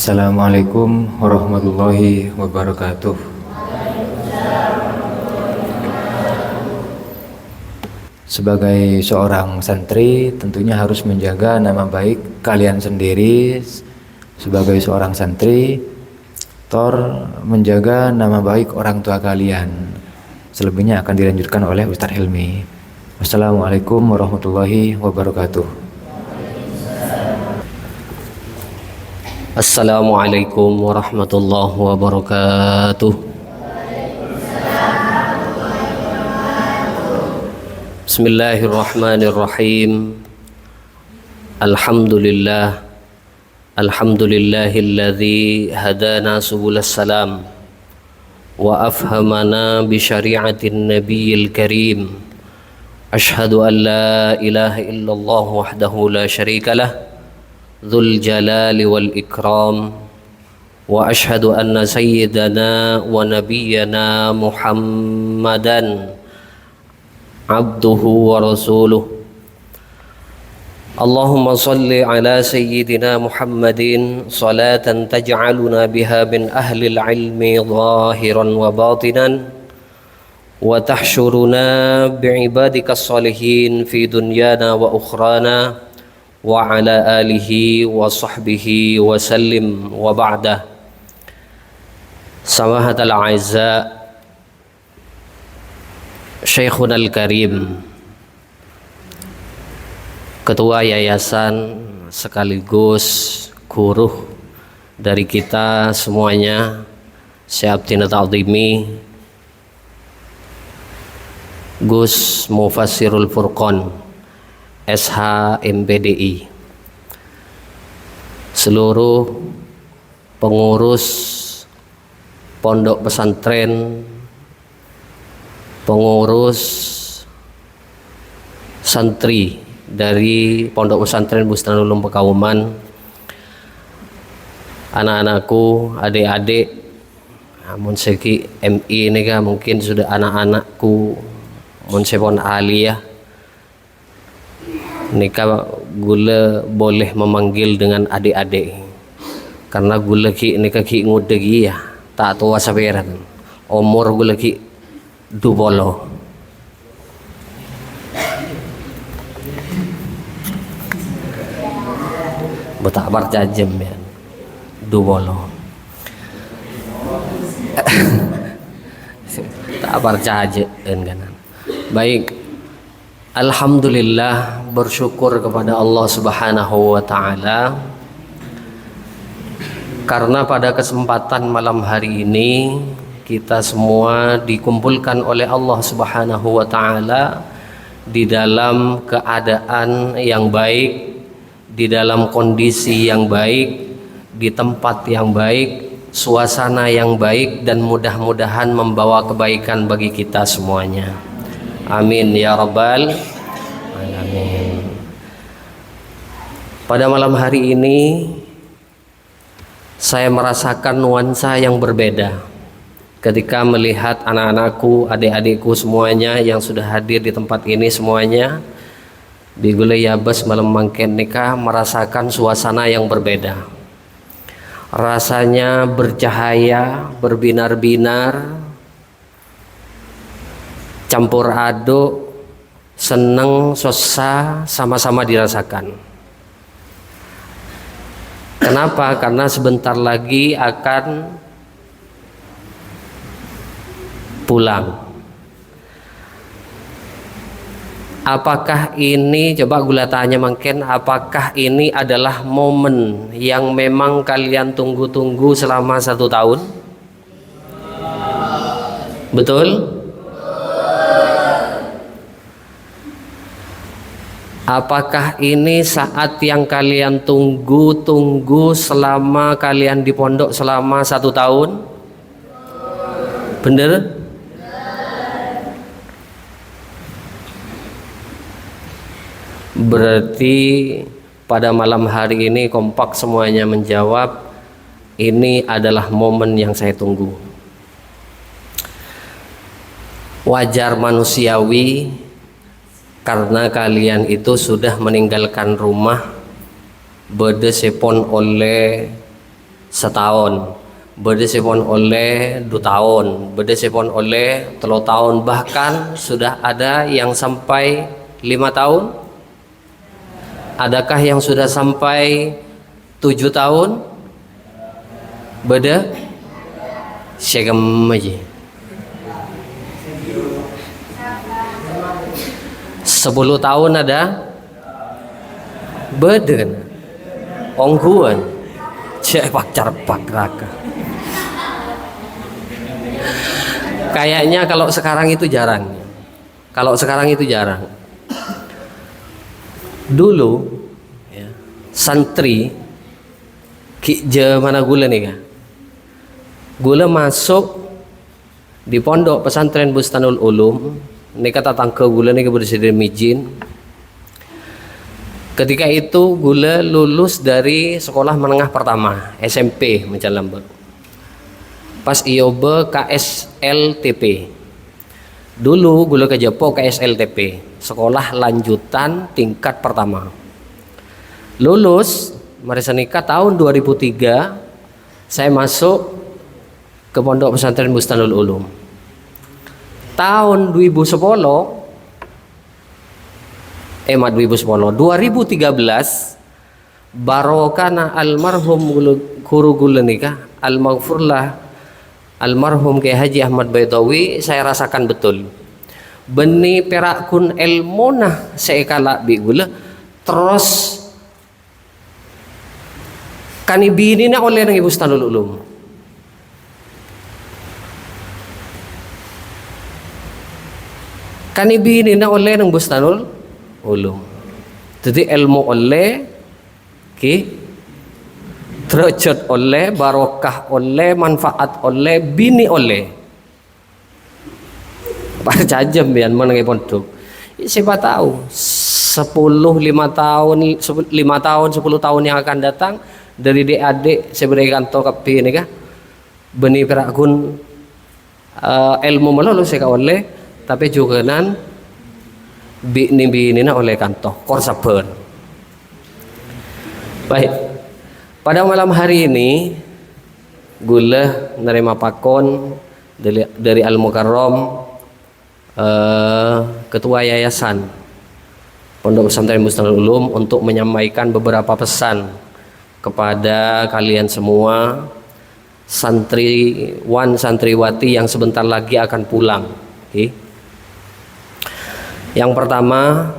Assalamualaikum warahmatullahi wabarakatuh. Sebagai seorang santri tentunya harus menjaga nama baik kalian sendiri. Sebagai seorang santri, menjaga nama baik orang tua kalian. Selebihnya akan dilanjutkan oleh Ustadz Hilmi. Wassalamualaikum warahmatullahi wabarakatuh. Assalamualaikum warahmatullahi wabarakatuh. Bismillahirrahmanirrahim. Alhamdulillahilladzi hadana subulas salam wa afhamana bi syari'atin nabiyil karim. Ashhadu an la ilaha illallah wahdahu la syarikalah Dzul Jalali wal Ikram, wa ashhadu anna sayyidana wa nabiyyana Muhammadan abduhu wa rasuluh. Allahumma salli ala sayyidina Muhammadin salatan taj'aluna biha min ahli al-ilmi zahiran wa batinan wa tahsyuruna bi'ibadika as-salihin fi dunyana wa ukhrana wa ala alihi wa sahbihi wa sallim wa ba'dah. Samahatal a'izza, Syekhuna al-Karim, Ketua Yayasan sekaligus guru dari kita semuanya, Syekh Abdina Ta'zimi, Gus Mufassirul Furqan SH MPDI, seluruh pengurus pondok pesantren, pengurus santri dari pondok pesantren Bustanul Ulum Pekauman, anak-anakku, adik-adik, mun segi MI ini kan mungkin sudah anak-anakku, mun sepon aliyah nikah gula boleh memanggil dengan adik-adik karena gula ki nikah ki ngudegi ya tak tua saperan umur gula ki 20 betak bar jajem ya 20 tak bar jajem kan. Baik, alhamdulillah, bersyukur kepada Allah Subhanahu wa taala karena pada kesempatan malam hari ini kita semua dikumpulkan oleh Allah Subhanahu wa taala di dalam keadaan yang baik, di dalam kondisi yang baik, di tempat yang baik, suasana yang baik, dan mudah-mudahan membawa kebaikan bagi kita semuanya. Amin ya rabbal alamin. Pada malam hari ini saya merasakan nuansa yang berbeda ketika melihat anak-anakku, adik-adikku semuanya yang sudah hadir di tempat ini semuanya di Gulai Yabes malam mangken nikah, merasakan suasana yang berbeda. Rasanya bercahaya, berbinar-binar, campur aduk, seneng, susah, sama-sama dirasakan. Kenapa? Karena sebentar lagi akan pulang. Apakah ini, coba gula tanya mungkin, apakah ini adalah momen yang memang kalian tunggu-tunggu selama 1 tahun? Betul? Apakah ini saat yang kalian tunggu-tunggu selama kalian di pondok selama 1 tahun? Bener? Berarti pada malam hari ini kompak semuanya menjawab, ini adalah momen yang saya tunggu. Wajar, manusiawi, karena kalian itu sudah meninggalkan rumah berdesepon oleh setahun, berdesipun oleh 2 tahun, berdesipun oleh 3 tahun, bahkan sudah ada yang sampai 5 tahun. Adakah yang sudah sampai 7 tahun? Beda syagam aja. 10 tahun ada beden ongguan cek pacar raka. Kayaknya kalau sekarang itu jarang. Dulu ya, santri ki mana gula nih kah? Gula masuk di pondok pesantren Bustanul Ulum. Ini kata tangke gula nih kebersihan mijin. Ketika itu gula lulus dari sekolah menengah pertama SMP Mencalambek. Pas iobe KSLTP. Dulu gula ke Jepo KSLTP, sekolah lanjutan tingkat pertama. Lulus Marisa nikah tahun 2003, saya masuk ke pondok pesantren Bustanul Ulum. Tahun 2013 barokana almarhum guru gula nikah almaghfurlah almarhum Kiai Haji Ahmad Baitawi, saya rasakan betul beni perakun elmonah seekala bi gula terus kanibinina oleh nang Bustanul Ulum. Kanibinina oleh nang Bustanul Ulum. Jadi ilmu oleh derajat oleh, barokah oleh, manfaat oleh, bini oleh. Parjajam bian menangi pondok. Siapa tahu 10 5 tahun 10 tahun yang akan datang dari adik saya berikan to kapi ini kah beni perakun ilmu malu saya oleh tapi juga nan bini oleh kantor korsaber. Baik, pada malam hari ini gula nerima pakon dari Al Mukarram, ketua yayasan Pondok Pesantren Bustanul Ulum untuk menyampaikan beberapa pesan kepada kalian semua santriwan santriwati yang sebentar lagi akan pulang. Yang pertama,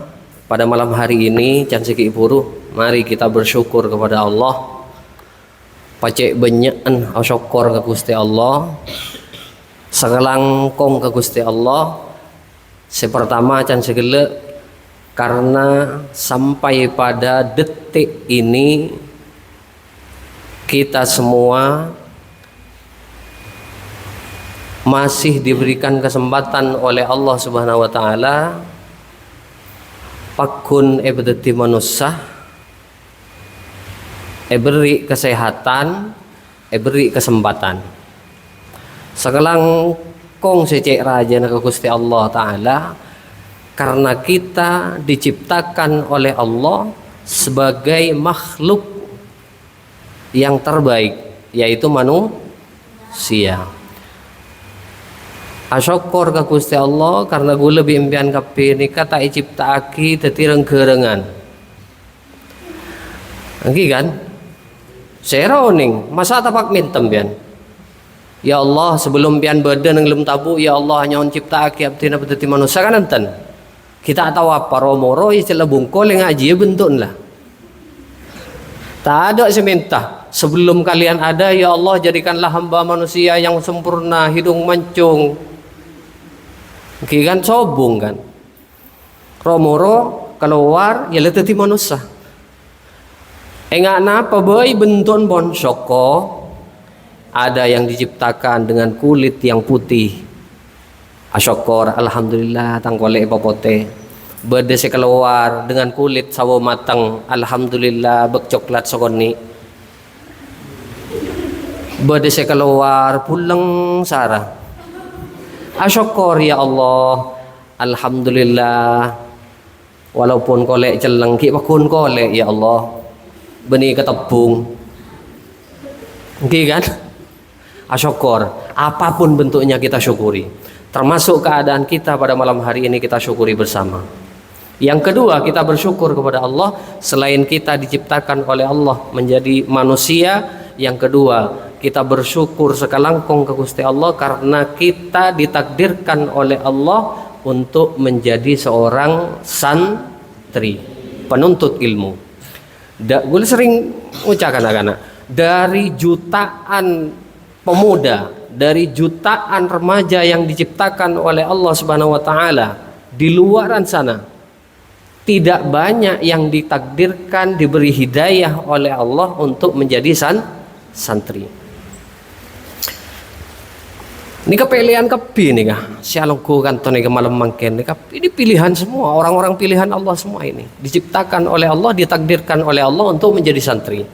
pada malam hari ini cansiki ipuru, mari kita bersyukur kepada Allah. Pacek benyen syukur ke Gusti Allah. Segelangkong ke Gusti Allah. Sepertama cansiki karena sampai pada detik ini kita semua masih diberikan kesempatan oleh Allah Subhanahu wa taala pakun ebedeti manusia, beri kesehatan, beri kesempatan. Sekelang kong secek raja ke Gusti Allah Ta'ala, karena kita diciptakan oleh Allah sebagai makhluk yang terbaik, yaitu manusia. Asyukur ke Gusti Allah karena gue lebih impian kapi ini kata cipta aki tetireng kerengan. Angki kan? Saya roning masa tapak mintem pian. Ya Allah sebelum pian badan yang belum tabu ya Allah hanya cipta aki abdi beteti manusia kan enten. Kita tahu apa romoro istilah bungkol yang ngaji bentuk lah. Tak ada seminta sebelum kalian ada ya Allah jadikanlah hamba manusia yang sempurna hidung mancung. Kan sobung kan romoro keluar ya leteti manusia enggak napa boy benton bon soko ada yang diciptakan dengan kulit yang putih asyokor alhamdulillah tangkole popote bedese keluar dengan kulit sawo matang alhamdulillah bek coklat sokoni bedese keluar pulang sarah asyukur ya Allah alhamdulillah walaupun kolek celeng ki pakun kolek ya Allah benih ketepung Oke kan? Asyukur, apapun bentuknya kita syukuri. Termasuk keadaan kita pada malam hari ini kita syukuri bersama. Yang kedua, kita bersyukur kepada Allah selain kita diciptakan oleh Allah menjadi manusia. Yang kedua, kita bersyukur sekalangkung ke Gusti Allah karena kita ditakdirkan oleh Allah untuk menjadi seorang santri, penuntut ilmu. Gue sering ucapkan anak-anak, dari jutaan pemuda, dari jutaan remaja yang diciptakan oleh Allah Subhanahu wa taala di luaran sana, tidak banyak yang ditakdirkan diberi hidayah oleh Allah untuk menjadi santri. Ini pilihan kepi nih kah? Sialongku kanton nih malam mangken nih kah? Ini pilihan semua, orang-orang pilihan Allah semua ini. Diciptakan oleh Allah, ditakdirkan oleh Allah untuk menjadi santri.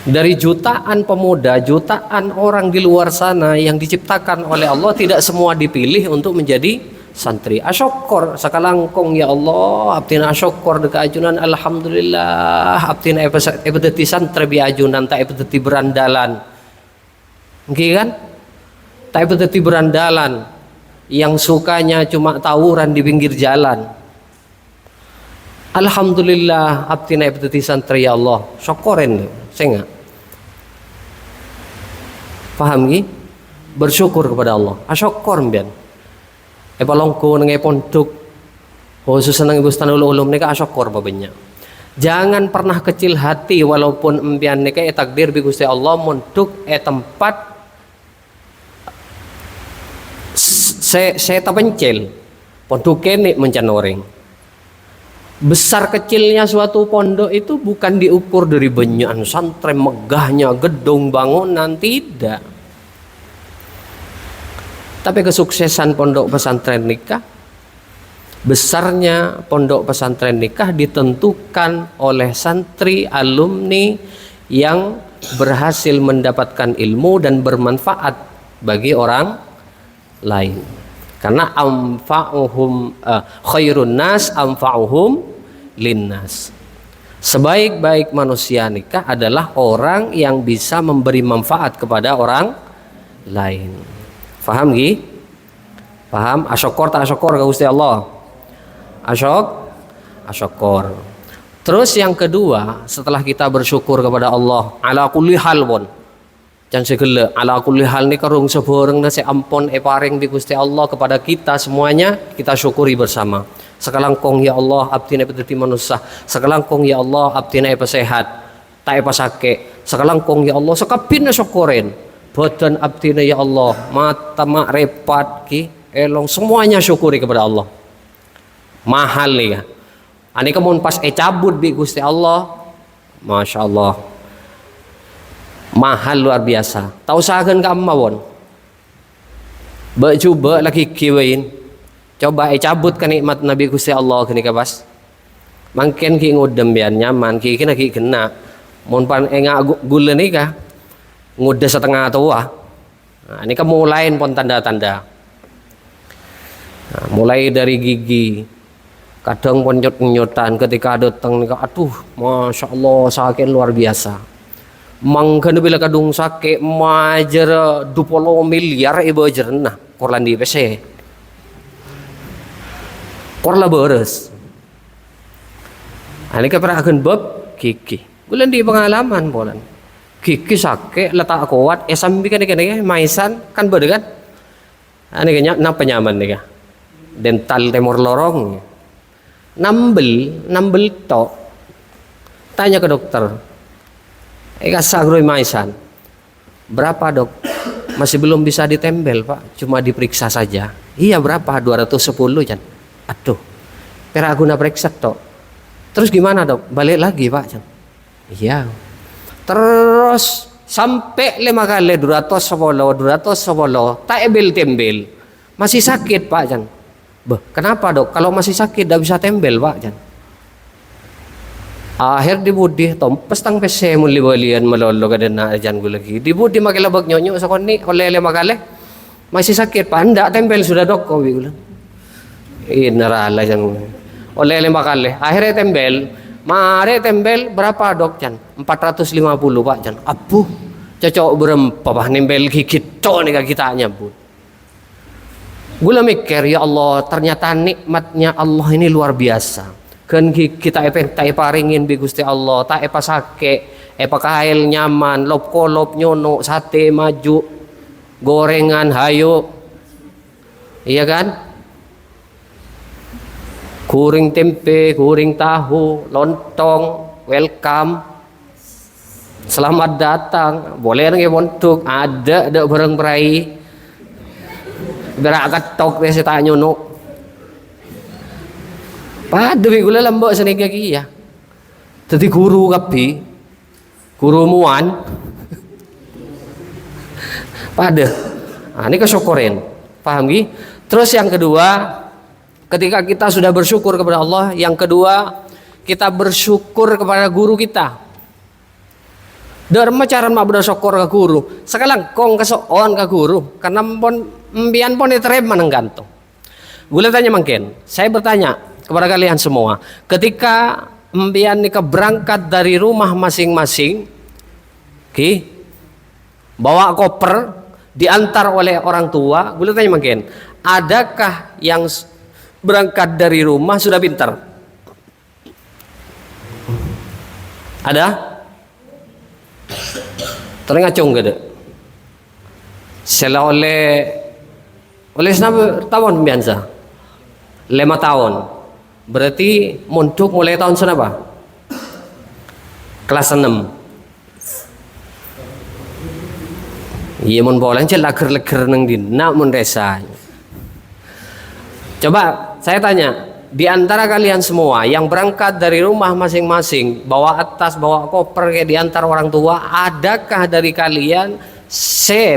Dari jutaan pemuda, jutaan orang di luar sana yang diciptakan oleh Allah, tidak semua dipilih untuk menjadi santri. Asyukur sakalangkung ya Allah, abdina asyukur deka ajunan alhamdulillah, abdina ebedeti santri bi ajunan tak ebedeti berandalan. Nggih kan? Tak ebedeti berandalan yang sukanya cuma tawuran di pinggir jalan. Alhamdulillah abdina ebedeti santri ya Allah. Syukurin saya paham nggih? Bersyukur kepada Allah. Asyukur mbiyen. Palongko nang pondok khusus nang ibu stanul ulum nika asyukur babenya. Jangan pernah kecil hati walaupun empian nika takdir bi Gusti Allah mondok tempat saya terpencil pondok kene mencanoreng. Besar kecilnya suatu pondok itu bukan diukur dari banyakan santri, megahnya gedung bangunan, tidak. Tapi kesuksesan pondok pesantren nikah, besarnya pondok pesantren nikah ditentukan oleh santri alumni yang berhasil mendapatkan ilmu dan bermanfaat bagi orang lain. Karena khairun nas anfa'uhum linnas. Sebaik-baik manusia nikah adalah orang yang bisa memberi manfaat kepada orang lain. Paham nggih? Paham? Asyukur tak asyukur ke Gusti Allah? Asyukur. Terus yang kedua, setelah kita bersyukur kepada Allah ala kulli hal pun. Jangan segala ala kulli hal ni karung seboreng nasi ampun paring di Gusti Allah kepada kita semuanya, kita syukuri bersama. Sekalangkong ya Allah abdina pedeti manusia. Sekalangkong ya Allah abdina sehat. Tak sakit. Sekalangkong ya Allah sekapin syukurin. Badan abdina ya Allah, mata mak repat ki elong semuanya syukuri kepada Allah. Mahal nih ya. Ani kemun pas cabut bi Gusti Allah, masya Allah, mahal luar biasa. Tahu sahakan kamu mawon. Coba lagi kiwain. Coba cabut kan nikmat Nabi Gusti Allah kini kabas. Mungkin ki ngudem biar nyaman ki lagi kena. Mun pan engak gula nih kah? Ngudah setengah tua. Nah, ini kan mulai pun tanda-tanda. Nah, mulai dari gigi, kadang penyut-penyutan ketika datang nih, aduh, masya Allah sakit luar biasa. Mangkan bila kadung sakit majer 20 miliar ibu jerna korlan di PC. Korla beres. Ini kan pernah akan bab gigi. Bulan di pengalaman bulan. Gigi sakit letak kuat sambil kan maisan kan beda kan ini kayaknya napa nyaman nih kah dental temur lorong nambel tok tanya ke dokter sagroi maisan berapa dok masih belum bisa ditempel pak cuma diperiksa saja iya berapa 210 kan aduh pera guna periksa tok terus gimana dok balik lagi pak can iya terus sampai 5 kali 210 tak tembel masih sakit pak Jan. Kenapa dok kalau masih sakit tidak bisa tembel pak Jan. Akhir dibudi tompes tang pese muli balian melolo kadena Jan gue lagi dibudi makin labak nyonyo sakoni oleh 5 kali masih sakit pak ndak tembel sudah dok kau bilang ini rala Jan oleh 5 kali akhirnya tembel Mari tembel berapa dok Jan? 450 Pak Jan. Apuh, cocok berempa Pak nembel gigit tok nih kitanya pun. Gula mikir ya Allah, ternyata nikmatnya Allah ini luar biasa. Kan kita tak paringin bi Gusti Allah, tak epa sake, epa kail nyaman, lop kolop nyono, sate maju, gorengan hayo. Iya kan? Kuring tempe, kuring tahu, lontong, welcome, selamat datang, boleh nggak montuk, ada bareng berai, berak ketok deh tanya no, pada gula lembok seni kaki ya, tadi guru kapi, guru muan, pada, ini kesyukurin, paham gih? Terus yang kedua. Ketika kita sudah bersyukur kepada Allah, yang kedua kita bersyukur kepada guru kita. Dharma cara mak bersyukur ke guru. Sekarang kong kesoon ke guru, karena pon mbian pon diterima nang gantung. Gue tanya mungkin, saya bertanya kepada kalian semua, ketika mbian nikah berangkat dari rumah masing-masing, bawa koper, diantar oleh orang tua, gue tanya mungkin, adakah yang berangkat dari rumah sudah pintar? Ada? Terengacung gede. Sela oleh senapa tahun biasa? 5 tahun. Berarti muntuk mulai tahun senapa? Kelas 6. Iya mun bolan cel lager-lager nang dina mun resa. Coba saya tanya, di antara kalian semua yang berangkat dari rumah masing-masing, bawa atas, bawa koper kayak diantar orang tua, adakah dari kalian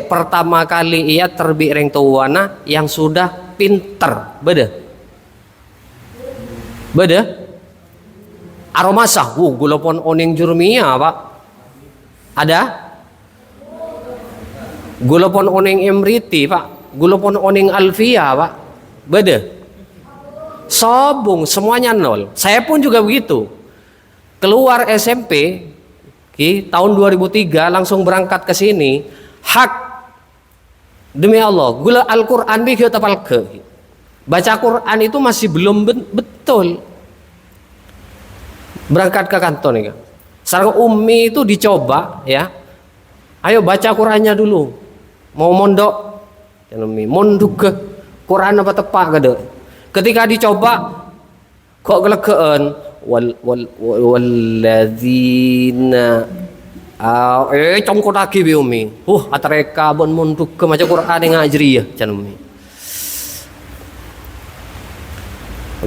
pertama kali ia terbit reng tuana yang sudah pinter? Beda? Beda? Aromasa, gula pon oning jurmia Pak. Ada? Gula pon oning emriti Pak. Gula pon oning alfia Pak. Beda? Sobung, semuanya nol. Saya pun juga begitu. Keluar SMP tahun 2003 langsung berangkat ke sini. Hak demi Allah, gula Al-Qur'an bi kita palke. Baca Quran itu masih belum betul. Berangkat ke kantor nih. Sekarang Umi itu dicoba ya. Ayo baca Qurannya dulu. Mau mondok, mondok ke Quran apa tepak gede. Ketika dicoba kok gelegean walladzina congkot lagi bi Umi. Atareka bon munduk ke maca Quran yang ngajri ya can Umi.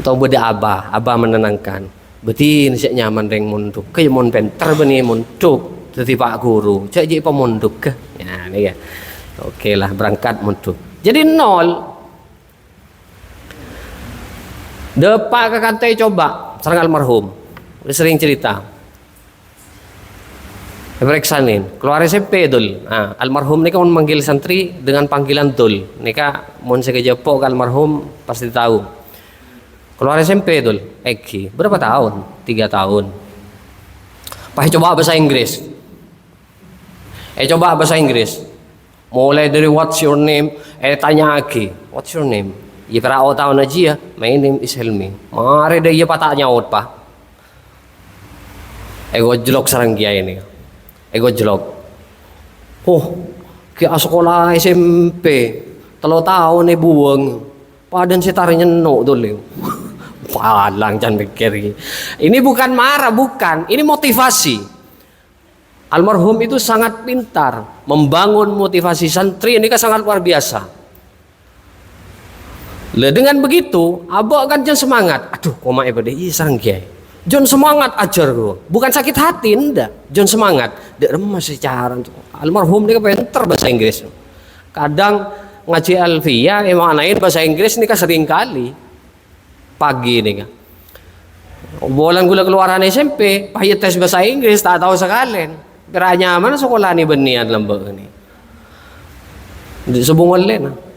Atau beda abah menenangkan. Betin sik nyaman reng munduk. Ke mon penter beni munduk dadi Pak Guru. Cek je pemunduk ke. Ya nih ya. Oke lah berangkat munduk. Jadi nol. Depak ke kantai coba serang almarhum. Udah sering cerita. Periksain keluar SMP dul. Nah, almarhum ini kan memanggil santri dengan panggilan dul. Nika mun sekejepo ke almarhum pasti tahu. Keluar SMP dul. Eki berapa tahun? 3 tahun. Pakai coba bahasa Inggris. Coba bahasa Inggris. Mulai dari what's your name? Tanya lagi. What's your name? Ya para tahun aja ya. My name is Helmi. Mari deh ya patah nyaut pak. Ego jelok sarang kia ini. Ego jelok. Kia sekolah SMP 3 tahun nih buang. Padan setarinya no dulu. Palang jangan pikir. Ini bukan marah, bukan. Ini motivasi. Almarhum itu sangat pintar membangun motivasi santri. Ini kan sangat luar biasa. Dengan begitu, abok kan jangan semangat. Aduh, koma pada iya sarang kiai. John semangat ajar gua. Bukan sakit hati, ndak. John semangat. Dek remah secara almarhum dia pinter bahasa Inggris. Kadang ngaji alfiyah emang anain bahasa Inggris ini kan sering kali. Pagi ini kan. Bolan gula keluaran SMP, pahit tes bahasa Inggris tak tahu sekalian. Beranya mana sekolah ni benian lembek ini. Di sebung online.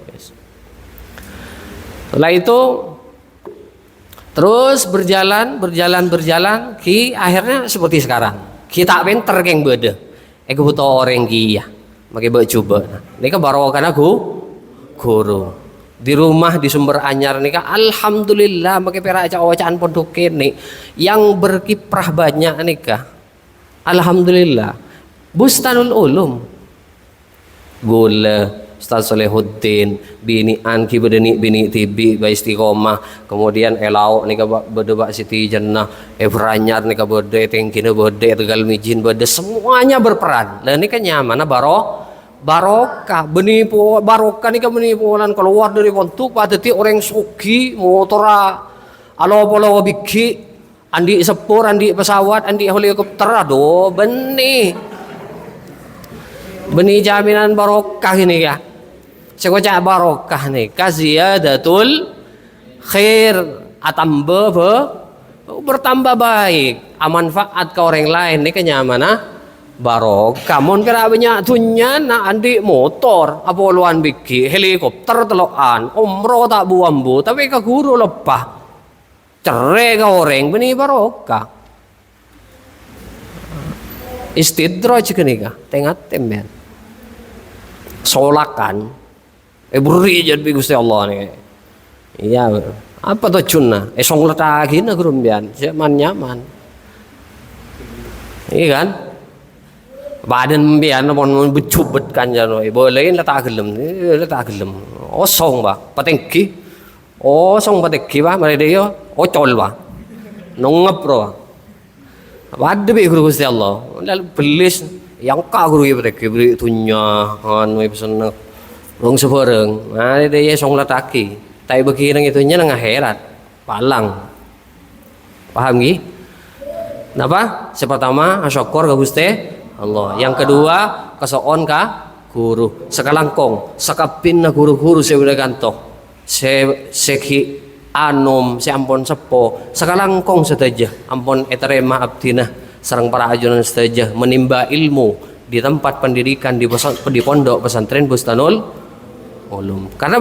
Setelah itu Terus berjalan, ki akhirnya seperti sekarang. Kita pinter keng beda. Eko butuh orang ki ya. Makai buat coba. Nika baru karena guru. Di rumah di Sumber Anyar nika alhamdulillah makai perak cawacaan pondok ini yang berkiprah banyak nika. Alhamdulillah. Bustanul Ulum. Gula Ustaz Solehuddin, bini Anki bedeni bini Tibi ba istiqomah, kemudian Elau nika bede bak Siti Jannah, Ebranyar nika bede Tengkine bede Tegal Mijin bede, semuanya berperan. Lah nika nyaman barokah beni barokah nika beni polan keluar dari kontuk padeti orang suki motora alo polo biki andi sepur andi pesawat andi helikopter aduh benih jaminan barokah ini ya. Sekocak barokah nih ziyadatul khair atamba bertambah baik manfaat ke orang lain nih kenyamanan barokah mon kira banyak tunya na andi motor apa luan biki helikopter telokan umroh tak buambu tapi ke guru lepah cerai ke orang benih barokah istidraj kenika tengah temben solakan beri jadi Gusti Allah nih. Iya, apa tuh cuna? Song letagi na grumbian, nyaman. Iya kan? Badan bian mon becubet kan jano. Boleh letak gelem, Osong ba, patengki. Osong patengki ba, mari dia. Ocol ba. Nongep bro. Ada be guru Gusti Allah. Lalu belis yang ka guru ya beri tunya, anu pesan Wong sebareng, nah dia song lataki, tapi begini itunya nang akhirat, palang, paham gi? Napa? Pertama asyukur ke Gusti Allah, yang kedua kesoon ka guru, sekalangkong, sekapin na guru-guru saya udah gantok, seki anom, ampun sepo, sekalangkong saja, ampun eterema abdina, sarang para ajunan saja menimba ilmu di tempat pendidikan di pondok pesantren Bustanul Ulum. Karena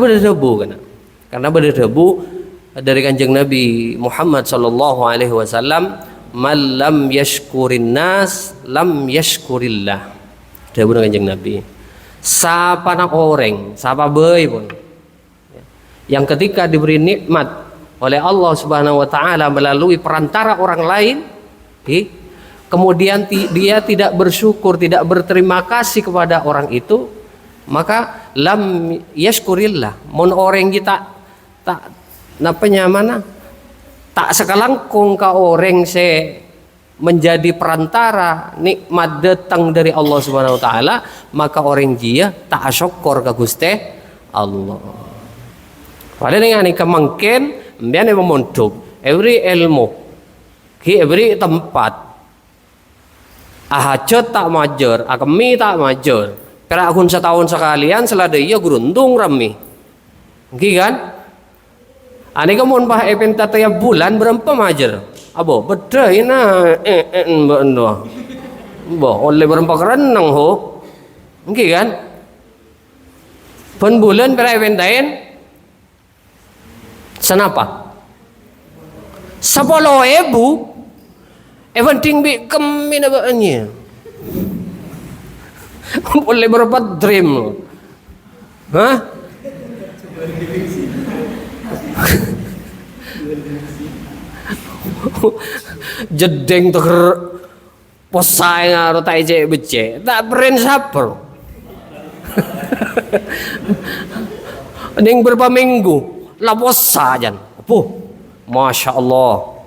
berdebu dari kanjeng Nabi Muhammad sallallahu alaihi wasallam, "Man lam yashkurin nas lam yashkurillah." Debu kanjeng Nabi. Sapa nak orang, sapa bae pun. Yang ketika diberi nikmat oleh Allah Subhanahu wa taala melalui perantara orang lain, kemudian dia tidak bersyukur, tidak berterima kasih kepada orang itu, maka lam yashkurillah. Mon orang kita tak napanya mana tak sekalangkung ka orang se menjadi perantara nikmat datang dari Allah Subhanahu wa taala, maka orang dia tak syukur ka Gusti Allah. Padahal dengan ini kemungkin mbiane memontok every ilmu ki every tempat ahajat tak majer, akemi tak majer. Perak akun setahun sekalian selada iya gerundung rami. Nggih kan? Ane kamu pah event tiap bulan berapa majer? Abo beda ina mbak endo. Mbak oleh berapa kerenang ho? Nggih kan? Pen bulan perak event lain. Senapa? 10.000 event tinggi kemina baannya. Boleh berapa dream? Hah? Jedeng tuh posai ngaruh tai cek becek tak beren saper. Ning berapa minggu lah posa jan. Apa? Masya Allah.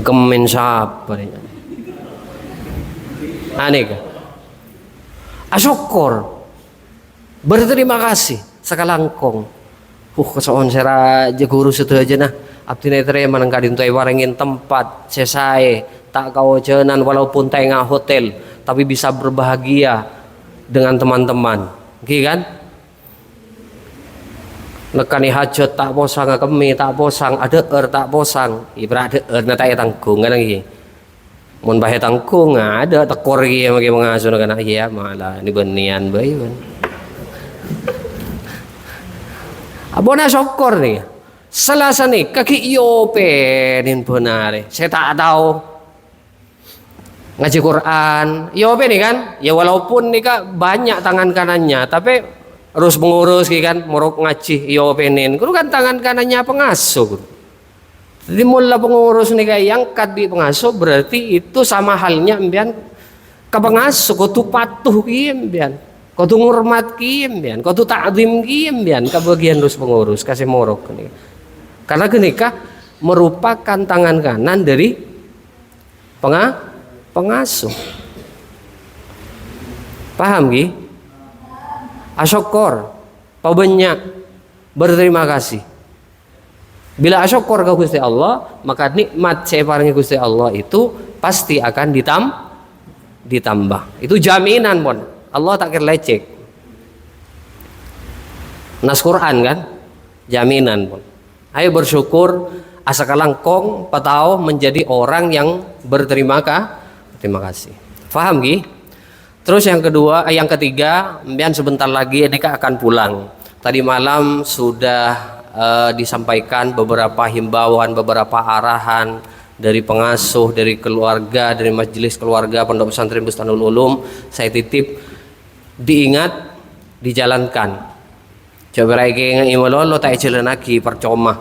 Kemen saper. Aneh kan? Asyukur, berterima kasih sekalangkong. Kesoon sera aja guru situ aja nah. Abdi netre manangkadin tuh warengin tempat sesai tak kau jenan walaupun tengah hotel tapi bisa berbahagia dengan teman-teman. Oke kan? Nekani hajat tak posang kemi tak posang ada tak posang ibarat ada nata tanggung kan lagi. Mun bahe tangkung ada tekor iki magi mangasuh kana iya malah ini benian bae ban. Abona syukur nih. Selasa nih kaki yopenin benar. Saya tak tahu ngaji Quran. Yope nih kan. Ya walaupun nih kak banyak tangan kanannya, tapi harus mengurus kan, morok ngaji yopenin. Kudu kan tangan kanannya pengasuh. Jadi mula pengurus nih kak yang di pengasuh berarti itu sama halnya ambian ke pengasuh. Kudu patuh kiambian. Kudu ngurmat kiambian. Kudu ta'zim kiambian. Ke bagian harus pengurus kasih morok nih. Karena genika merupakan tangan kanan dari pengasuh. Paham Gi? Asyukur, pabanyak berterima kasih. Bila asyukur ke Gusti Allah, maka nikmat saya paringi Gusti Allah itu pasti akan ditambah. Itu jaminan pun. Allah tak kira lecek. Nas Quran kan? Jaminan pun. Ayo bersyukur asakalang kong patau menjadi orang yang berterima kasih. Faham Gi? Terus yang ketiga, mbian sebentar lagi Eka akan pulang. Tadi malam sudah disampaikan beberapa himbauan, beberapa arahan dari pengasuh, dari keluarga, dari majelis keluarga Pondok Pesantren Bustanul Ulum. Saya titip diingat, dijalankan. Coba lagi ngimololo tak jelenaki percuma.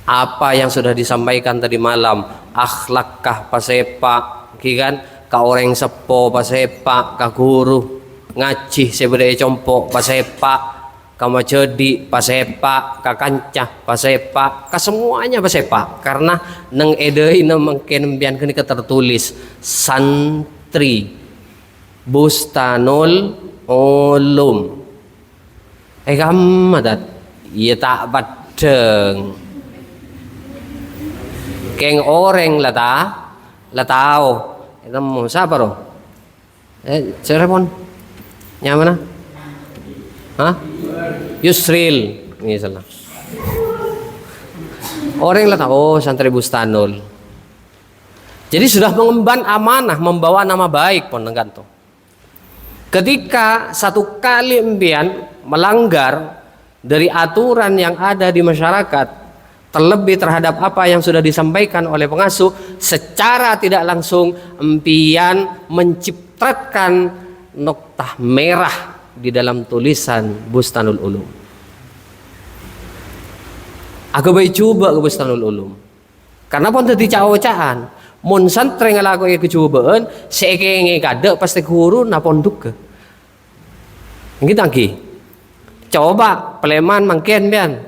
Apa yang sudah disampaikan tadi malam, akhlakkah pasepak, kan? Ka orang sepo pasepak, ka guru ngaji sebagai compok pasepak, ka majedi pasepak, ka kancah pasepak, ka semuanya pasepak. Karena neng edei mungkin bian kini tertulis santri Bustanul Ulum. Kamadat, iya tak badeng. Keng orang lah tahu. Itu mau siapa roh? Ceremon, nyamana? Hah? Yusril, misalnya. Orang lah tahu. Oh, santri Bustanul. Jadi sudah mengemban amanah, membawa nama baik pun gantung. Ketika satu kali embian melanggar dari aturan yang ada di masyarakat, terlebih terhadap apa yang sudah disampaikan oleh pengasuh, secara tidak langsung empian menciptakan noktah merah di dalam tulisan Bustanul Ulum. Aku baik coba ke Bustanul Ulum, karena pun tadi cawacaan mun santri ngelakuin kecobaan seekenge kade pasti guru na ponduk ke gitu lagi. Coba peleman mangken bian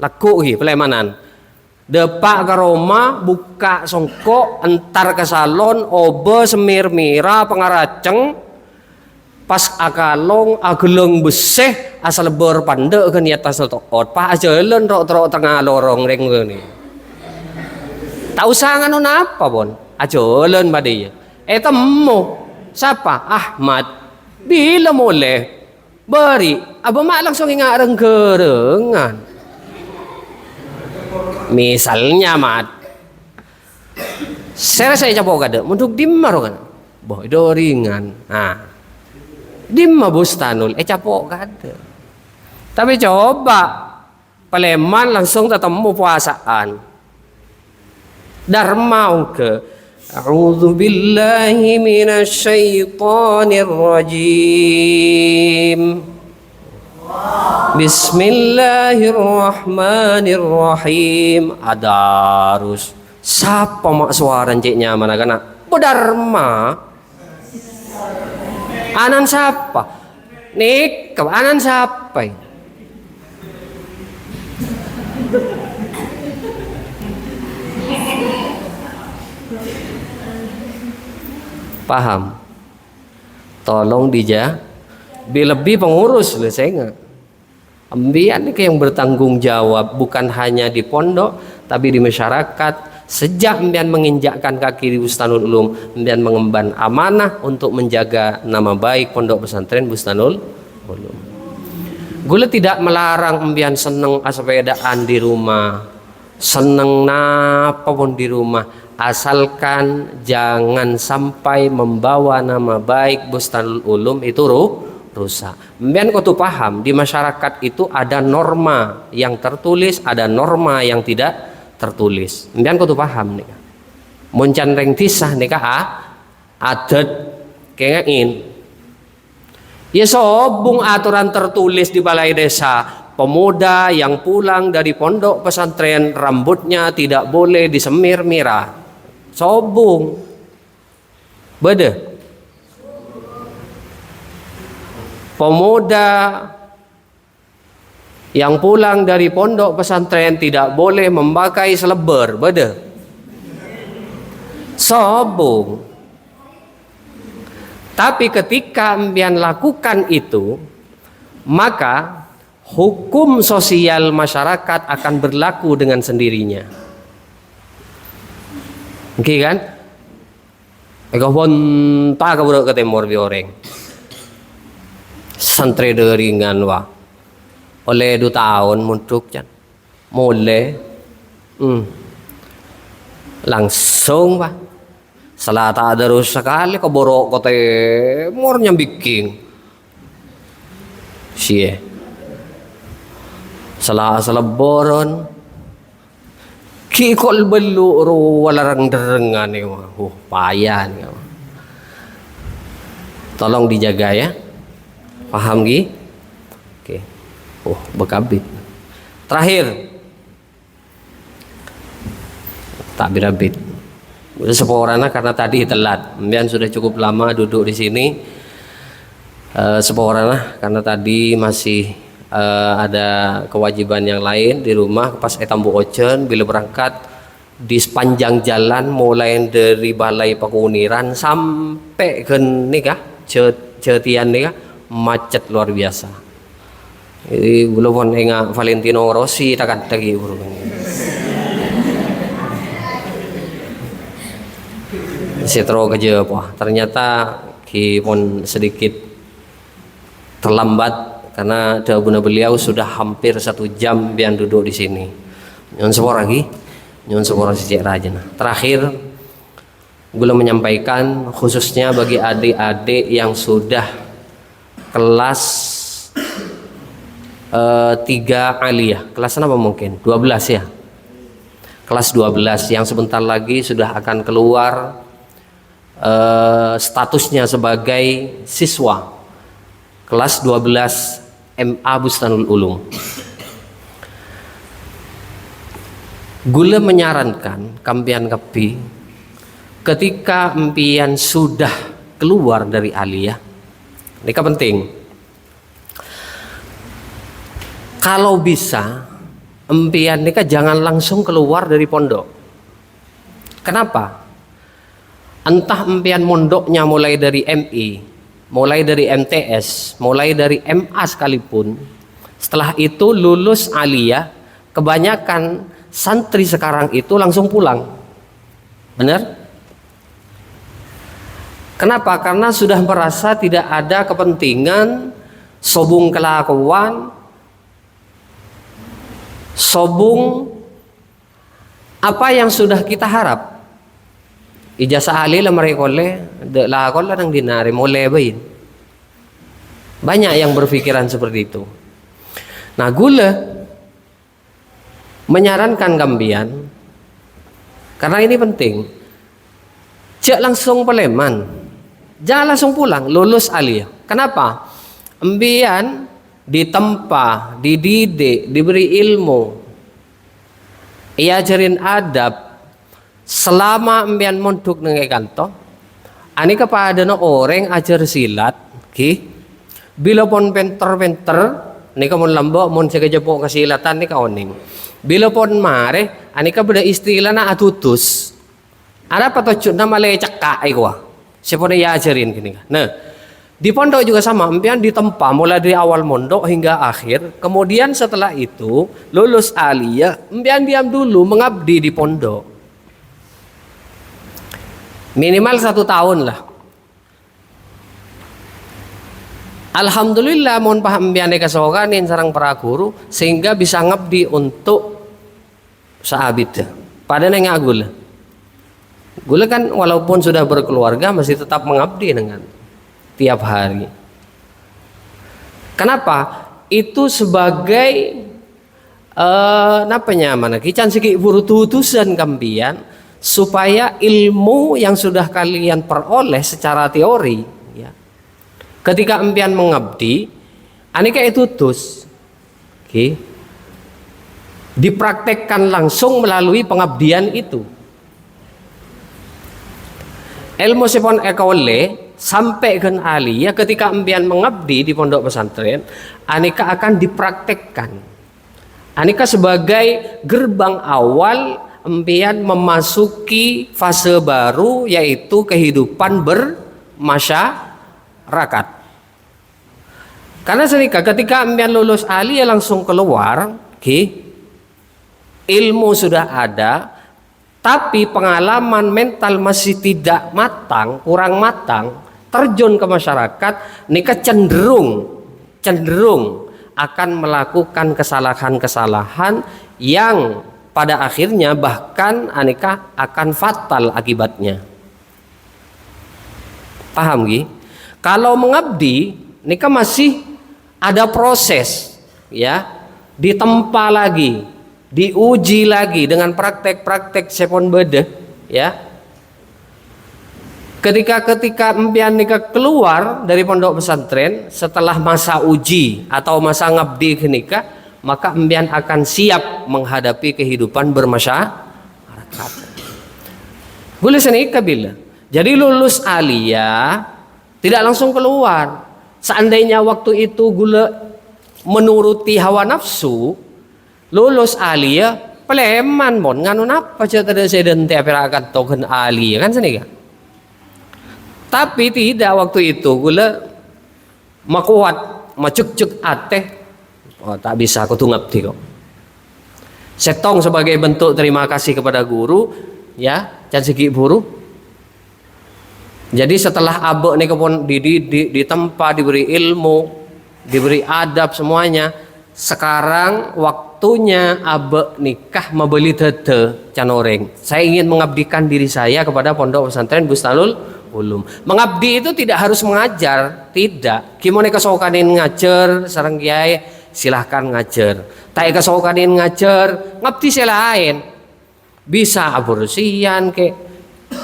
laku hi pelemanan depak ke Roma buka songkok entar ke salon obe semir mira pengaraceng pas akalong ageleng beseh asal berpande ke niat asal toot pa ajalan rok tengah lorong reng ni tak usah nganu apa bon ajalan badai temu siapa Ahmad bila boleh beri abang mak langsung ingat rengkerengan misalnya mat saya capok kada untuk dimar kan boh itu ringan dimma Bustanul capok kada tapi coba Paleman langsung ketemu puasaan Dharma ke A'udzu billahi minasyaitonir rajim. Bismillahirrahmanirrahim. Adarus. Siapa mak suara ceknya mana kana? Dharma. Anan siapa? Nik, anan siapa? Paham? Tolong lebih pengurus lah saya nggak. Ambian ini yang bertanggung jawab bukan hanya di pondok tapi di masyarakat. Sejak ambian menginjakkan kaki di Bustanul Ulum, ambian mengemban amanah untuk menjaga nama baik pondok pesantren Bustanul Ulum. Gula tidak melarang ambian seneng sepedaan di rumah, seneng napa pun di rumah. Asalkan jangan sampai membawa nama baik Bustanul Ulum itu rusak. Mbian kau tuh paham di masyarakat itu ada norma yang tertulis, ada norma yang tidak tertulis. Mbian kau tuh paham nih. Muncan reng tisah nih adat kengain. Ya sobung aturan tertulis di balai desa, pemuda yang pulang dari pondok pesantren rambutnya tidak boleh disemir mirah. Sobung. Bede. Pemuda yang pulang dari pondok pesantren tidak boleh memakai seleber. Bede. Sobung. Tapi ketika mbian lakukan itu, maka hukum sosial masyarakat akan berlaku dengan sendirinya. Oke kan? Eko bonta kabur ke timur bi orang. Santri dari nganwa. Oleh 2 tahun muntuk kan. Mulai langsung Pak. Salah tak ada terus sekali keborok kote mornya bikin. Sie. Salah boron. Kikol belu ro walarang derengan ni. Payah ni. Tolong dijaga ya. Paham gi? Oke. Bekabit. Terakhir. Tak birabit. Udah seporana karena tadi telat. Mbian sudah cukup lama duduk di sini. Seporana karena tadi masih ada kewajiban yang lain di rumah. Pas etambu ocen bila berangkat di sepanjang jalan mulai dari Balai Pakuniran sampai ke nikah Cetian nikah macet luar biasa. Jadi belum ingat Valentino Rossi takkan lagi setro kerja apa ternyata pun sedikit terlambat karena dahulu beliau sudah hampir 1 jam biar duduk di sini. Nyon sepor lagi, nyon sepor sejak rajin. Terakhir, gue menyampaikan khususnya bagi adik-adik yang sudah kelas 3 aliyah, kelas apa mungkin 12 ya, kelas 12 yang sebentar lagi sudah akan keluar statusnya sebagai siswa kelas 12 MA Bustanul Ulum. Gula menyarankan kampian kepi ketika empian sudah keluar dari aliyah, ini penting. Kalau bisa empian nika jangan langsung keluar dari pondok. Kenapa? Entah empian mondoknya mulai dari MI, mulai dari MTS, mulai dari MA sekalipun, setelah itu lulus aliyah, kebanyakan santri sekarang itu langsung pulang. Benar? Kenapa? Karena sudah merasa tidak ada kepentingan sobung kelakuan, sobung apa yang sudah kita harap. Ijazah ahli lah mereka lah nang dinari mulai bayin. Banyak yang berpikiran seperti itu. Nah, gula menyarankan kambian karena ini penting. Cek langsung peleman, jangan langsung pulang lulus aliyah. Kenapa? Embian ditempa, dididik, diberi ilmu, iajarin adab. Selama embian mondok nang kanto, ani kepada orang ajar silat, bila pun penter, ni kamu lambok mon jaga jepok kesilatan ni kaoning. Bila pun mare, ani kepada istilah na atutus. Ada patocut nama le cekak ikwa. Siapa dia ajarin gini. Nah, di pondok juga sama, empian ditempa mulai dari awal mondok hingga akhir. Kemudian setelah itu lulus aliyah, empian diam dulu mengabdi di pondok. Minimal 1 tahun lah. Alhamdulillah mohon paham empian dikasokanin sarang para guru sehingga bisa ngabdi untuk sahabit. Pada neng agul. Gula kan walaupun sudah berkeluarga masih tetap mengabdi dengan tiap hari. Kenapa? Itu sebagai napanya mana kican siki buru tutusan kampian supaya ilmu yang sudah kalian peroleh secara teori ya. Ketika empian mengabdi, aneka itu tutus. Okay. Dipraktekkan langsung melalui pengabdian itu. Ilmu sepon ekole sampai ke alia ketika empian mengabdi di pondok pesantren, aneka akan dipraktekkan. Aneka sebagai gerbang awal empian memasuki fase baru yaitu kehidupan bermasyarakat. Karena ketika empian lulus alia langsung keluar, okay, ilmu sudah ada, tapi pengalaman mental masih tidak matang, kurang matang, terjun ke masyarakat, nikah cenderung akan melakukan kesalahan-kesalahan yang pada akhirnya bahkan aneka akan fatal akibatnya. Paham Gi? Kalau mengabdi, nikah masih ada proses, ya, ditempa lagi, diuji lagi dengan praktek-praktek sepon bede, ya. Ketika empian nikah keluar dari pondok pesantren setelah masa uji atau masa ngabdi nikah, maka empian akan siap menghadapi kehidupan bermasyarakat. Boleh senikah bila. Jadi lulus alia tidak langsung keluar. Seandainya waktu itu gula menuruti hawa nafsu, lulus alia peleman mon nganu napa cerita ada seden tiap akan token alia kan senikah. Tapi tidak waktu itu gula makuat macuk-cuk ateh, oh, tak bisa aku tunggap kok. Setong sebagai bentuk terima kasih kepada guru, ya, dan segi buru. Jadi setelah abe nih kepon ditempa, diberi ilmu, diberi adab semuanya, sekarang waktunya abe nikah membeli tete canoreng. Saya ingin mengabdikan diri saya kepada pondok pesantren Bustanul Ulum. Mengabdi itu tidak harus mengajar, tidak. Gimana kesokanin ngajar, sareng kiai silahkan ngajar. Tak kesokanin ngajar, ngabdi selain. Bisa aborsian ke,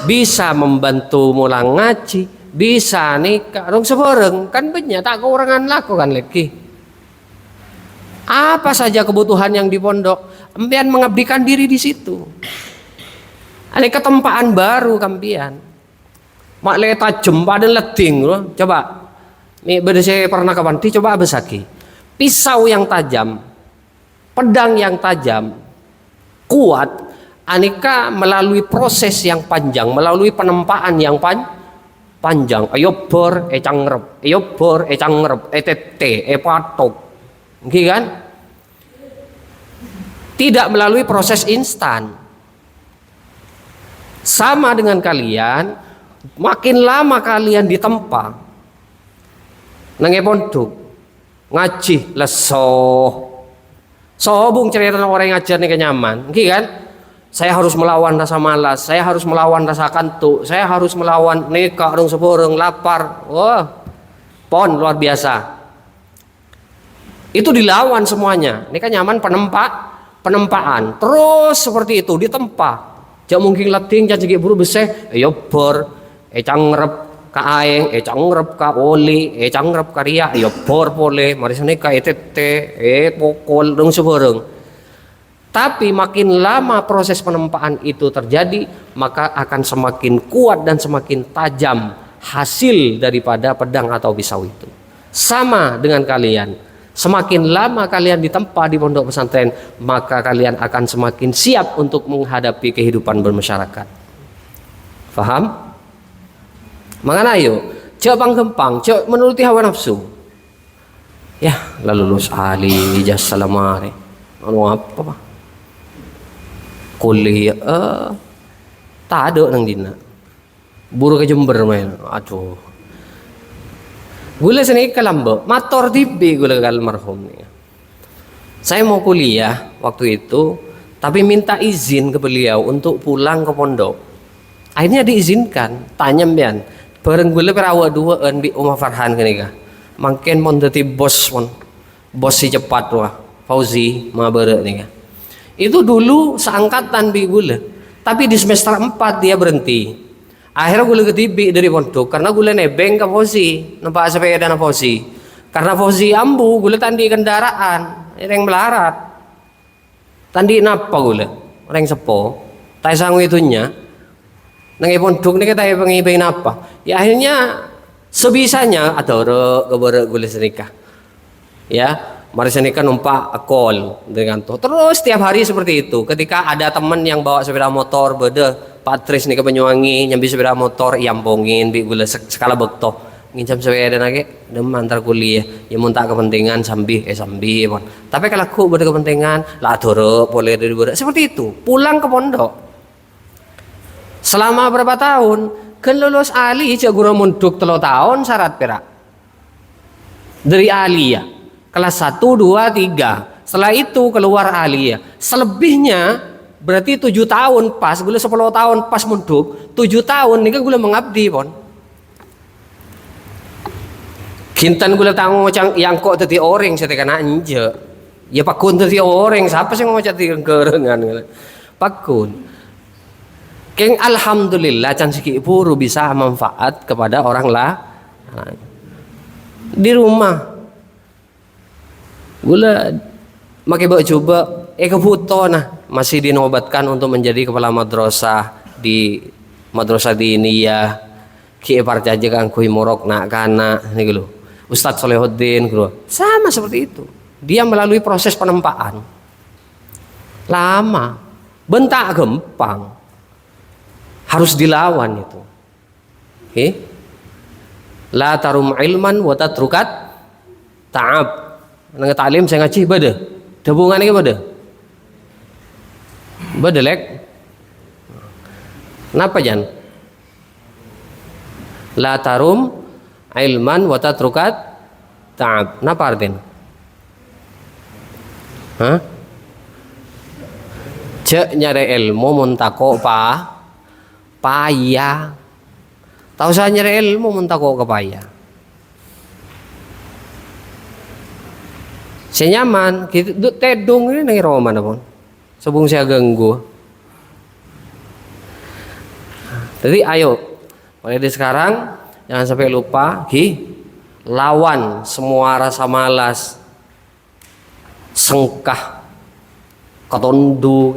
bisa membantu mulang ngaji, bisa nikah, rong sebareng kan banyak tak kekurangan lakukan lagi. Apa saja kebutuhan yang di pondok, empian mengabdikan diri di situ. Ada ketempaan baru kampian. Mak le tajem pada leding loh. Coba nih beda saya pernah kapanti coba besaki. Pisau yang tajam, pedang yang tajam, kuat, aneka melalui proses yang panjang, melalui penempaan yang panjang. Ayo bor, cangrep, ayo bor, cangrep, tete, patok, gitu kan? Tidak melalui proses instan. Sama dengan kalian. Makin lama kalian ditempa nange pondok ngaji lesoh sobung cerita orang ngajar nih nyaman gitu kan. Saya harus melawan rasa malas, saya harus melawan rasa kantuk, saya harus melawan nikah dong seborong lapar. Wah, pon luar biasa. Itu dilawan semuanya. Nikah nyaman penempaan terus seperti itu ditempa. Jangan mungkin leding jangan buru beseh ayo bor cangrep ka aeng, cangrep ka oli, cangrep ka ria, ya bor pole, mari sana ka tete, pokol dong sebareng. Tapi makin lama proses penempaan itu terjadi, maka akan semakin kuat dan semakin tajam hasil daripada pedang atau pisau itu. Sama dengan kalian, semakin lama kalian ditempa di pondok pesantren, maka kalian akan semakin siap untuk menghadapi kehidupan bermasyarakat. Faham? Mangana ayo, cek panggempang, cek menuruti hawa nafsu. Ya, lalu lulus ali, ijaz salamare. Anu apa pak? Kuliah, tak ada nang dina. Buru ke Jember main, aduh. Gula sini kelambe, motor tibi gula almarhum nih. Saya mau kuliah waktu itu, tapi minta izin ke beliau untuk pulang ke pondok. Akhirnya diizinkan, tanya mbian. Bareng gue perawa dua bi Umar Farhan kenika. makin mon dadi bos mon. Bos si cepat wah. Fauzi Mabere nih kan. Itu dulu seangkatan bi gula. Tapi di semester 4 dia berhenti. Akhirnya gula ketibi dari pondok karena gula nebeng ke Fauzi, nampak sepeda na Fauzi. Karena Fauzi ambu gula tandi kendaraan, yang melarat. Tandi napa gula? Orang sepo. Tai sangu itunya. Nang pondok nih kita pengen apa? Ya akhirnya sebisanya atau keberek gula senikah. Ya, mari senikah numpak akol dengan tuh. Terus setiap hari seperti itu. Ketika ada teman yang bawa sepeda motor, beda Patris nih ke Banyuwangi, nyambi sepeda motor, iampongin, bi gula skala bekto, ngincam sepeda lagi, dem antar kuliah, ya muntah kepentingan sambi, pon. Tapi kalau aku berkepentingan, lah doro, boleh dari seperti itu. Pulang ke pondok. Selama berapa tahun? Kan lulus Ali, cak guru munduk 3 tahun syarat perak. Dari Aliyah kelas 1, 2, 3. Setelah itu keluar Aliyah. Selebihnya berarti 7 tahun pas, gula 10 tahun pas munduk, 7 tahun nih kan gula mengabdi pon. Kintan gula tanggung yang kok tadi orang saya kena anje. Ya pakun tadi orang, siapa sih mau jadi kerengan pakun. Keng alhamdulillah can siki puru bisa manfaat kepada orang lah di rumah. Gula makai bawa coba kebuto nah masih dinobatkan untuk menjadi kepala madrasah di India ki parjaje kang kui morok nak kana nih gitu. Ustadz Solehuddin gitu. Sama seperti itu. Dia melalui proses penempaan. Lama, bentak gempang. Harus dilawan itu. La tarum ilman wa tatrukat ta'ab. Nang taklim saya ngaji bade. Hubungan iki bade. Bade lek. Napa jan? La tarum ilman wa tatrukat ta'ab. Napa artinya? Hah? Cek nyari ilmu muntako payah. Tahu saya nyari ilmu muntako kepayah. Saya nyaman, gitu tedung ini nang iro mana pun. Sebelum saya ganggu. Jadi ayo, mulai dari sekarang jangan sampai lupa, lawan semua rasa malas, sengkah, ketondu,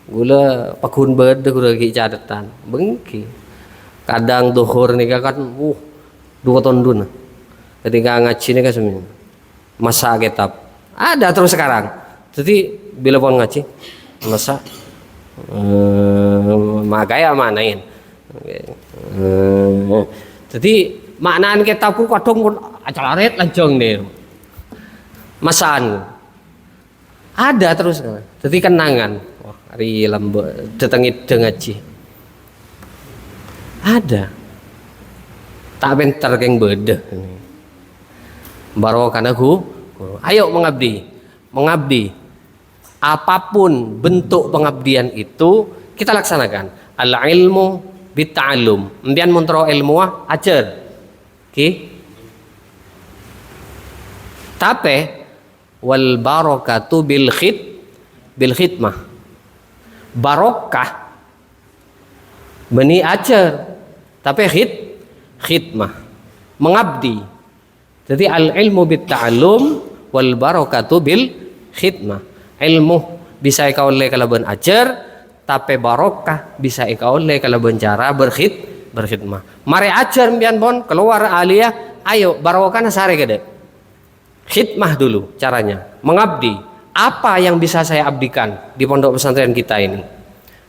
gula pakun berde gula ki catatan, bengki. Kadang duhur nih kan, 2 tondu nah. Ketika ngaji nih kan semuanya. Masa kitab ada terus sekarang. Jadi bila pun ngaji masa makanya manain. Jadi maknaan kitabku kadang pun acalaret lanjong nih. Masaan ada terus. Jadi kenangan. Wah, hari lambe datangin ngaji. Ada. Tak bentar keng beda ini. Barokah aku, ayo mengabdi, apapun bentuk pengabdian itu kita laksanakan. Al ilmu bitta'allum, embian muntro ilmu ajar, tapi wal barokatu bil khidmah, barokah beni ajar, tapi khidmah, mengabdi. Jadi al ilmu bit ta'allum wal barakatu bil khidmah. Ilmu bisa ikau oleh kalaban ajar, tapi barokah bisa ikau oleh kalaban cara berkhidmah. Mari ajar mbian bon keluar aliyah, ayo barokah nasare gede. Khidmah dulu caranya, mengabdi. Apa yang bisa saya abdikan di pondok pesantren kita ini?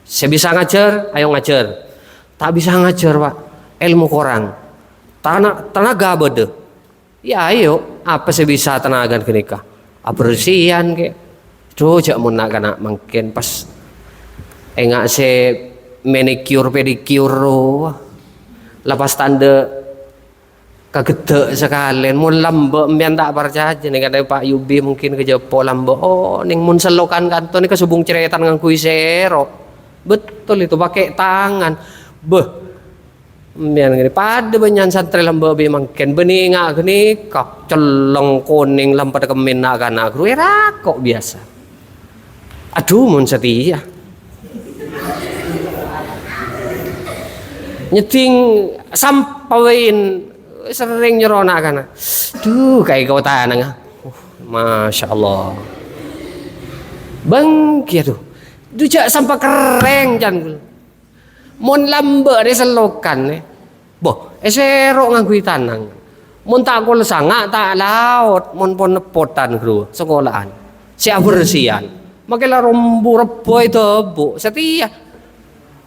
Saya bisa ngajar, ayo ngajar. Tak bisa ngajar, Pak. Ilmu kurang. Tenaga bede. Ya ayo, apa sih bisa tenaga kenikah? Bersihan ke? Cocok mau nak kena mungkin pas enggak se manicure pedicure, lepas tanda kagede sekalian, mau lambek mian tak percaya nih kata Pak Yubi mungkin ke Jepo lambek. Oh, ning mun selokan kantor nih kesubung ceretan dengan kuisero, betul itu pakai tangan, Ambian gini pada banyak santri lamba be mangken bening gini kok celeng kuning lampada kemin nak anak guru kok biasa. Aduh mun setia. Nyeting sampain sering nyerona kana. Duh kayak kau tanang. Masya Allah. Bangki tuh. Dujak sampai kering jan. Mun lamba de selokan boh esero nganggo tanang. Mun tak kul sanga tak laut mun pon nepotan guru sekolahan. Siap bersihan. Makela rombu rebo itu bu setia.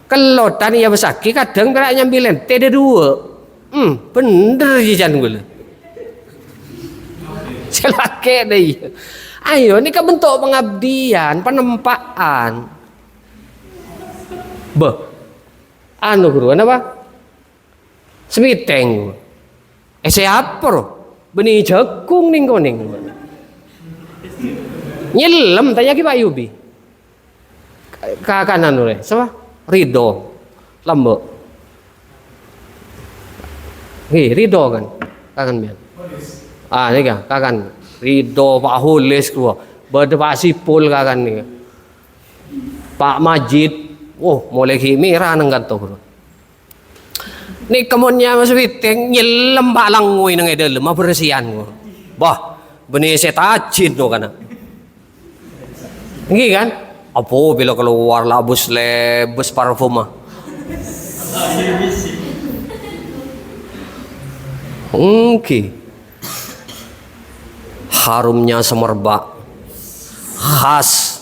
Kelotan ya besaki kadang berak nyambilen tede dua. Bener jan gue. Celake deh. Ayo ini kan bentuk pengabdian, penempaan. Anu guru, apa? Semiteng. Siapa loh? Benih jagung ning koning. Nyelem tanya ki Pak Yubi. Kanan oleh, siapa? Ridho, lambok. Ridho kan, kakan biar. Ini kan, kakan. Ridho Pak Hulis keluar, Pak Sipul kakan nih. Pak Majid, mulai merah nenggat tuh. Nih kemonnya Mas Witeng nyelem Pak Langui nang dalam bersihan gua. Bah, benih setajin tuh kan. Ini kan? Apa bila keluar labus lebus parfum mah? Harumnya semerbak khas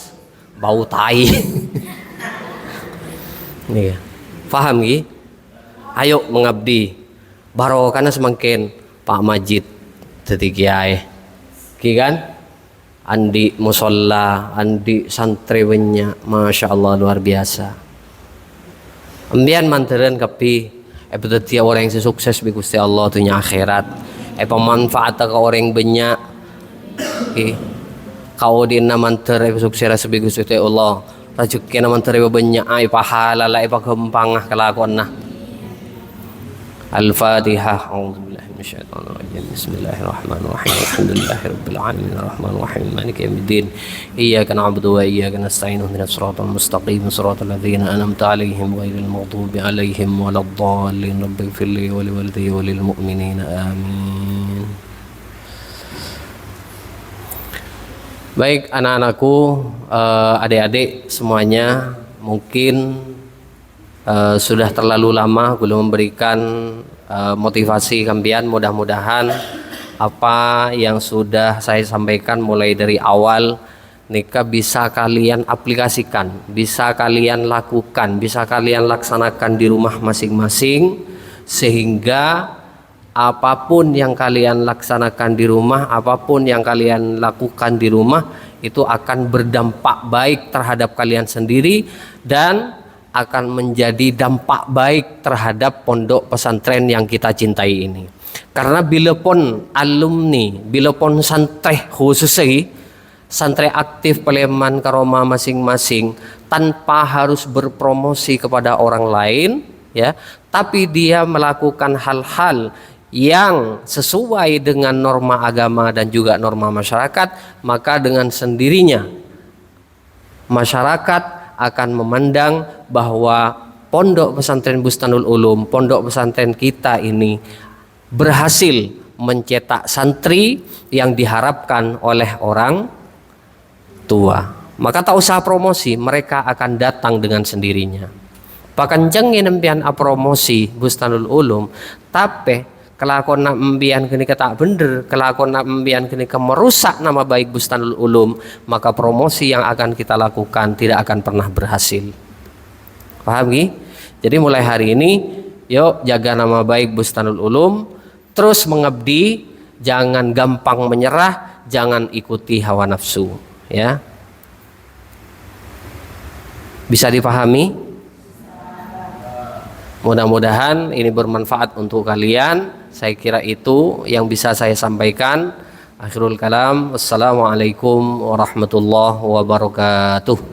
bau tai. Nih, paham gi? Ayo mengabdi. Barokahna semakin Pak Majid dadi kiai. Ki kan? Andi musolla, andi santri banyak, masya Allah luar biasa. Ambian manteran kapi, betul dia orang yang sukses bi Gusti Allah dunia akhirat. Pemanfaat ke orang banyak. Kau dina manter sukses bi Gusti Allah. Rezeki na manter banyak ai pahala la pagempangah kelakuan nah. Al-Fatihah. A'udzubillahi minasyaitonir rajim. Bismillahirrahmanirrahim. Alhamdulillahirabbil alamin arrahmanir rahim maliki yaumiddin. Iyyaka na'budu wa iyyaka nasta'in ihdinas siratal mustaqim siratal ladzina an'amta 'alaihim ghairil maghdubi 'alaihim waladdallin. Rabbighfirli wa liwalidayya wa lil mu'minina amin. Baik anak-anakku, adik-adik semuanya, mungkin sudah terlalu lama belum memberikan motivasi kalian. Mudah-mudahan apa yang sudah saya sampaikan mulai dari awal nikah bisa kalian aplikasikan, bisa kalian lakukan, bisa kalian laksanakan di rumah masing-masing, sehingga apapun yang kalian laksanakan di rumah, apapun yang kalian lakukan di rumah itu akan berdampak baik terhadap kalian sendiri dan akan menjadi dampak baik terhadap pondok pesantren yang kita cintai ini. Karena bila pun alumni, bila pun santri khususnya santri aktif Peleman Karoma masing-masing tanpa harus berpromosi kepada orang lain, ya, tapi dia melakukan hal-hal yang sesuai dengan norma agama dan juga norma masyarakat, maka dengan sendirinya masyarakat akan memandang bahwa pondok pesantren Bustanul Ulum, pondok pesantren kita ini berhasil mencetak santri yang diharapkan oleh orang tua. Maka tak usah promosi, mereka akan datang dengan sendirinya. Bahkan jangan nempian promosi Bustanul Ulum, tapi kelakuan nak membian kini tak bener, kelakuan nak membian kini merusak nama baik Bustanul Ulum, maka promosi yang akan kita lakukan tidak akan pernah berhasil. Paham gi? Jadi mulai hari ini yuk jaga nama baik Bustanul Ulum, terus mengabdi, jangan gampang menyerah, jangan ikuti hawa nafsu, ya. Bisa dipahami? Mudah-mudahan ini bermanfaat untuk kalian. Saya kira itu yang bisa saya sampaikan. Akhirul kalam. Wassalamualaikum warahmatullahi wabarakatuh.